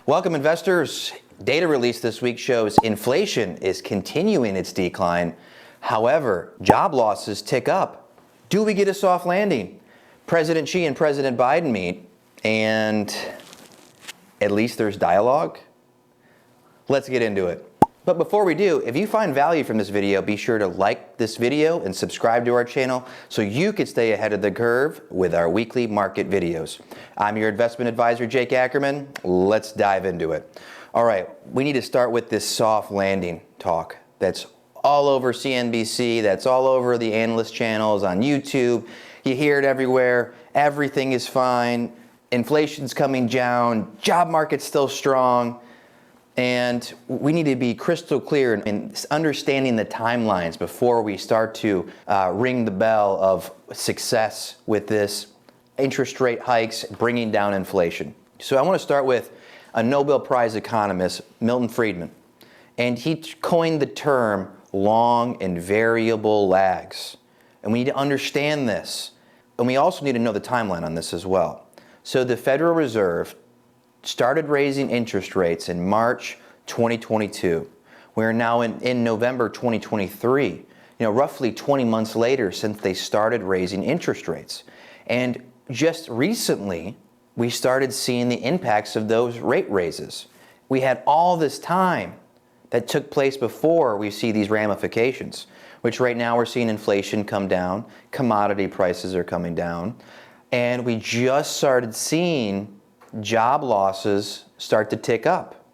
Welcome, investors. Data released this week shows inflation is continuing its decline. However, job losses tick up. Do we get a soft landing? President Xi and President Biden meet, and at least there's dialogue. Let's get into it. But before we do, if you find value from this video, be sure to like this video and subscribe to our channel so you can stay ahead of the curve with our weekly market videos. I'm your investment advisor, Jake Ackerman. Let's dive into it. All right, we need to start with this soft landing talk that's all over CNBC, that's all over the analyst channels on YouTube. You hear it everywhere. Everything is fine. Inflation's coming down. Job market's still strong. And we need to be crystal clear in understanding the timelines before we start to ring the bell of success with this interest rate hikes bringing down inflation. So I want to start with a Nobel Prize economist, Milton Friedman. And he coined the term long and variable lags. And we need to understand this. And we also need to know the timeline on this as well. So the Federal Reserve started raising interest rates in March 2022. We're now in November 2023, roughly 20 months later since they started raising interest rates. And just recently, we started seeing the impacts of those rate raises. We had all this time that took place before we see these ramifications, which right now we're seeing inflation come down, commodity prices are coming down, and we just started seeing job losses start to tick up.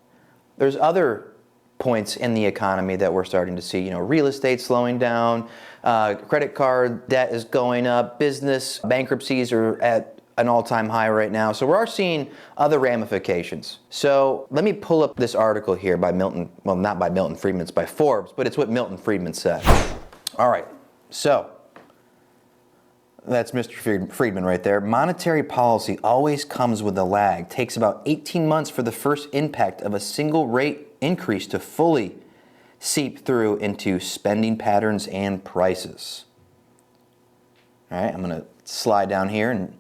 There's other points in the economy that we're starting to see. Real estate slowing down, credit card debt is going up, business bankruptcies are at an all-time high right now. So we're seeing other ramifications. So let me pull up this article here by Milton, well, not by Milton Friedman, it's by Forbes, but it's what Milton Friedman said. All right, so that's Mr. Friedman right there. Monetary policy always comes with a lag. Takes about 18 months for the first impact of a single rate increase to fully seep through into spending patterns and prices. All right, I'm going to slide down here and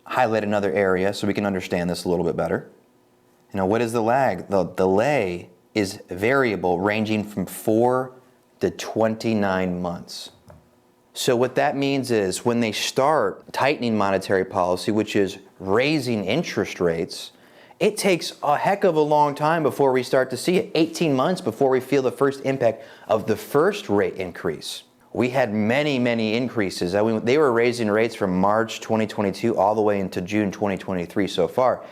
highlight another area so we can understand this a little bit better. What is the lag? The delay is variable, ranging from 4 to 29 months. So what that means is when they start tightening monetary policy, which is raising interest rates, it takes a heck of a long time before we start to see it, 18 months before we feel the first impact of the first rate increase. We had many, many increases. They were raising rates from March 2022 all the way into June 2023 so far.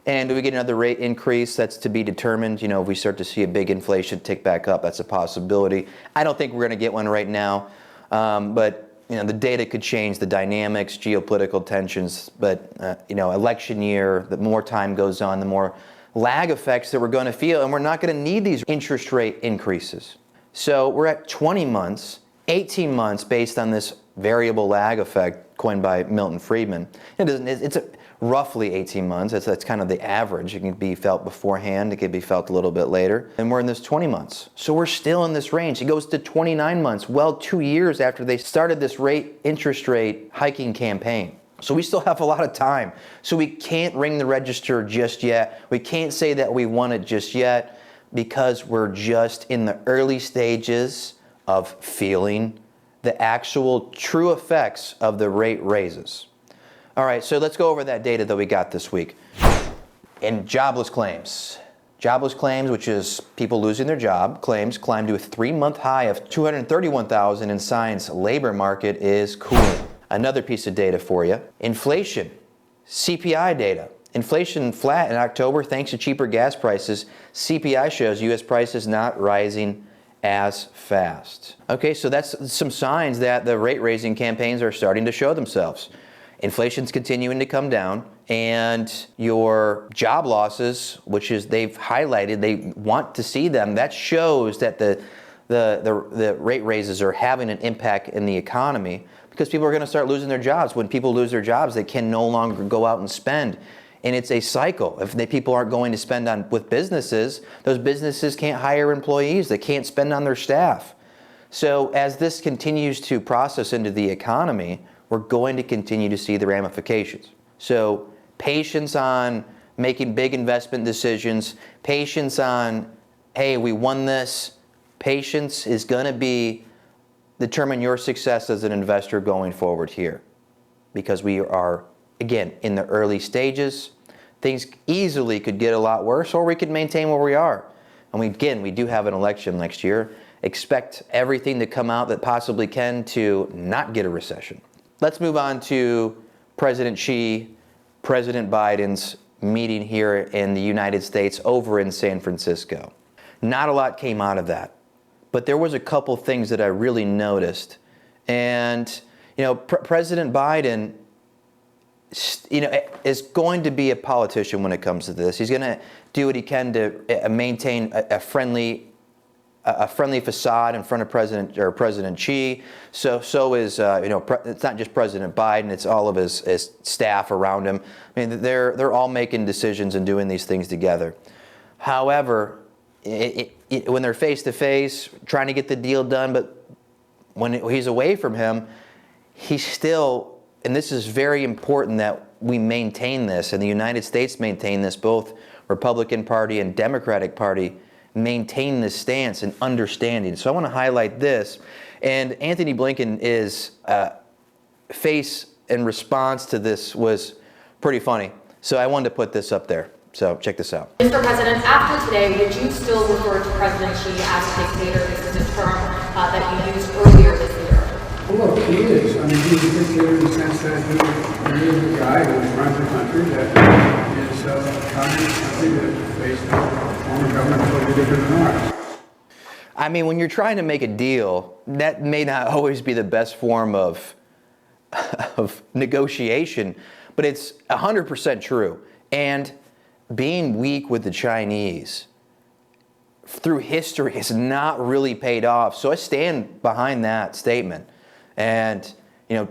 And do we get another rate increase? That's to be determined. If we start to see a big inflation tick back up, that's a possibility. I don't think we're going to get one right now. But the data could change the dynamics, geopolitical tensions. But election year, the more time goes on, the more lag effects that we're going to feel, and we're not going to need these interest rate increases. So we're at 20 months, 18 months based on this variable lag effect coined by Milton Friedman. It's roughly 18 months. That's kind of the average. It can be felt beforehand. It can be felt a little bit later. And we're in this 20 months. So we're still in this range. It goes to 29 months, well, 2 years after they started this interest rate hiking campaign. So we still have a lot of time. So we can't ring the register just yet. We can't say that we want it just yet because we're just in the early stages of feeling the actual true effects of the rate raises. All right, so let's go over that data that we got this week. In jobless claims, which is people losing their job, claims climbed to a 3-month high of 231,000, and signs labor market is cooling. Another piece of data for you. Inflation, CPI data. Inflation flat in October thanks to cheaper gas prices. CPI shows U.S. prices not rising as fast. Okay, so that's some signs that the rate raising campaigns are starting to show themselves. Inflation's continuing to come down, and your job losses, which is they've highlighted, they want to see them. That shows that the rate raises are having an impact in the economy because people are going to start losing their jobs. When people lose their jobs, they can no longer go out and spend. And it's a cycle. If people aren't going to spend with businesses, those businesses can't hire employees. They can't spend on their staff. So as this continues to process into the economy, we're going to continue to see the ramifications. So patience on making big investment decisions. Patience on, hey, we won this. Patience is going to determine your success as an investor going forward here, because we are, again, in the early stages. Things easily could get a lot worse, or we could maintain where we are. And we do have an election next year. Expect everything to come out that possibly can to not get a recession. Let's move on to President Xi, President Biden's meeting here in the United States over in San Francisco. Not a lot came out of that, but there was a couple things that I really noticed. And, President Biden, is going to be a politician when it comes to this. He's going to do what he can to maintain a friendly facade in front of President Xi. So is it's not just President Biden; it's all of his staff around him. I mean, they're all making decisions and doing these things together. However, when they're face to face, trying to get the deal done, but when he's away from him, he's still. And this is very important that we maintain this, and the United States maintain this, both Republican Party and Democratic Party maintain this stance and understanding. So I want to highlight this. And Anthony Blinken face in response to this was pretty funny. So I wanted to put this up there. So check this out. Mr. President, after today, would you still refer to President Xi as a dictator? This is a term that you used earlier this year. Well, look, he is. I mean, he's a dictator in the sense that he is a guy who runs a country that is a communist country that is based on a form of government totally different than ours. I mean, when you're trying to make a deal, that may not always be the best form of negotiation, but it's 100% true. And being weak with the Chinese through history has not really paid off. So I stand behind that statement. And,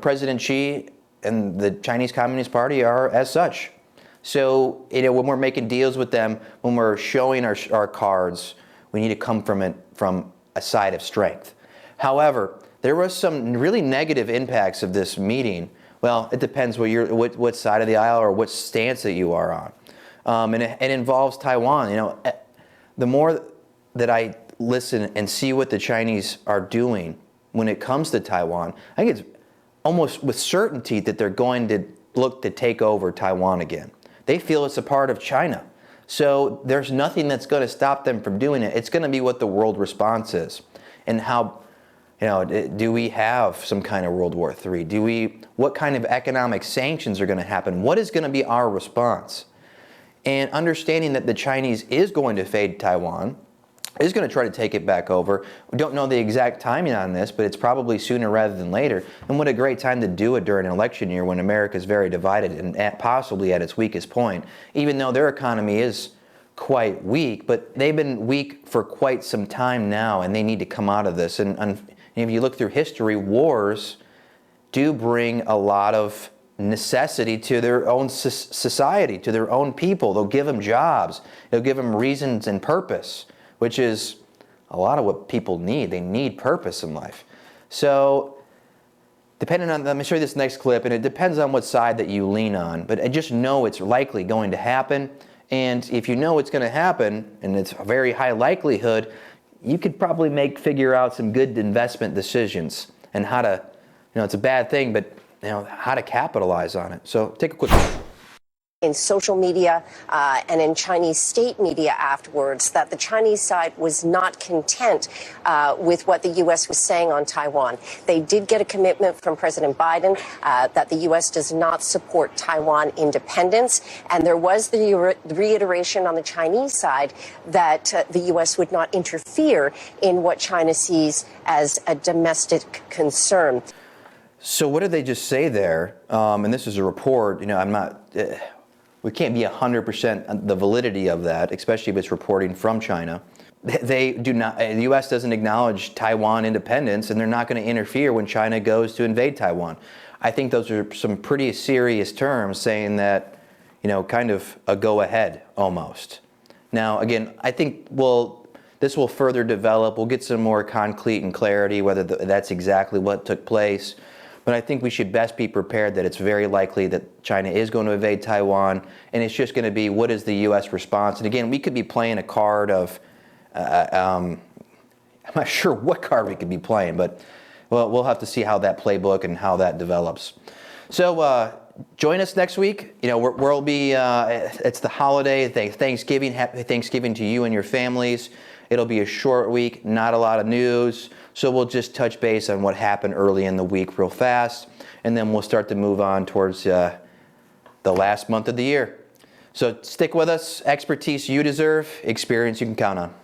President Xi and the Chinese Communist Party are as such. So, when we're making deals with them, when we're showing our cards, we need to come from a side of strength. However, there was some really negative impacts of this meeting. Well, it depends what side of the aisle or what stance that you are on. And it involves Taiwan. The more that I listen and see what the Chinese are doing when it comes to Taiwan, I think it's almost with certainty that they're going to look to take over Taiwan again. They feel it's a part of China. So there's nothing that's going to stop them from doing it. It's going to be what the world response is. And how, do we have some kind of World War III? What kind of economic sanctions are going to happen? What is going to be our response? And understanding that the Chinese is going to fade Taiwan, is going to try to take it back over. We don't know the exact timing on this, but it's probably sooner rather than later. And what a great time to do it during an election year when America is very divided and possibly at its weakest point, even though their economy is quite weak. But they've been weak for quite some time now, and they need to come out of this. And if you look through history, wars do bring a lot of necessity to their own society, to their own people. They'll give them jobs. They'll give them reasons and purpose, which is a lot of what people need. They need purpose in life. So depending on, let me show you this next clip, and it depends on what side that you lean on, but I just know it's likely going to happen. And if you know it's going to happen, and it's a very high likelihood, you could probably figure out some good investment decisions and how to, it's a bad thing, but how to capitalize on it. So take a quick look. In social media and in Chinese state media afterwards, that the Chinese side was not content with what the U.S. was saying on Taiwan. They did get a commitment from President Biden that the U.S. does not support Taiwan independence. And there was the reiteration on the Chinese side that the U.S. would not interfere in what China sees as a domestic concern. So what did they just say there? And this is a report. I'm not... We can't be 100% the validity of that, especially if it's reporting from China. They do not. The U.S. doesn't acknowledge Taiwan independence, and they're not going to interfere when China goes to invade Taiwan. I think those are some pretty serious terms, saying that, kind of a go-ahead almost. Now, again, I think this will further develop. We'll get some more concrete and clarity whether that's exactly what took place. But I think we should best be prepared that it's very likely that China is going to invade Taiwan, and it's just going to be what is the U.S. response. And again, we could be playing a card of, I'm not sure what card we could be playing, but well, we'll have to see how that playbook and how that develops. So join us next week. You know, we'll be, it's the holiday, Thanksgiving. Happy Thanksgiving to you and your families. It'll be a short week, not a lot of news. So we'll just touch base on what happened early in the week real fast. And then we'll start to move on towards the last month of the year. So stick with us. Expertise you deserve, experience you can count on.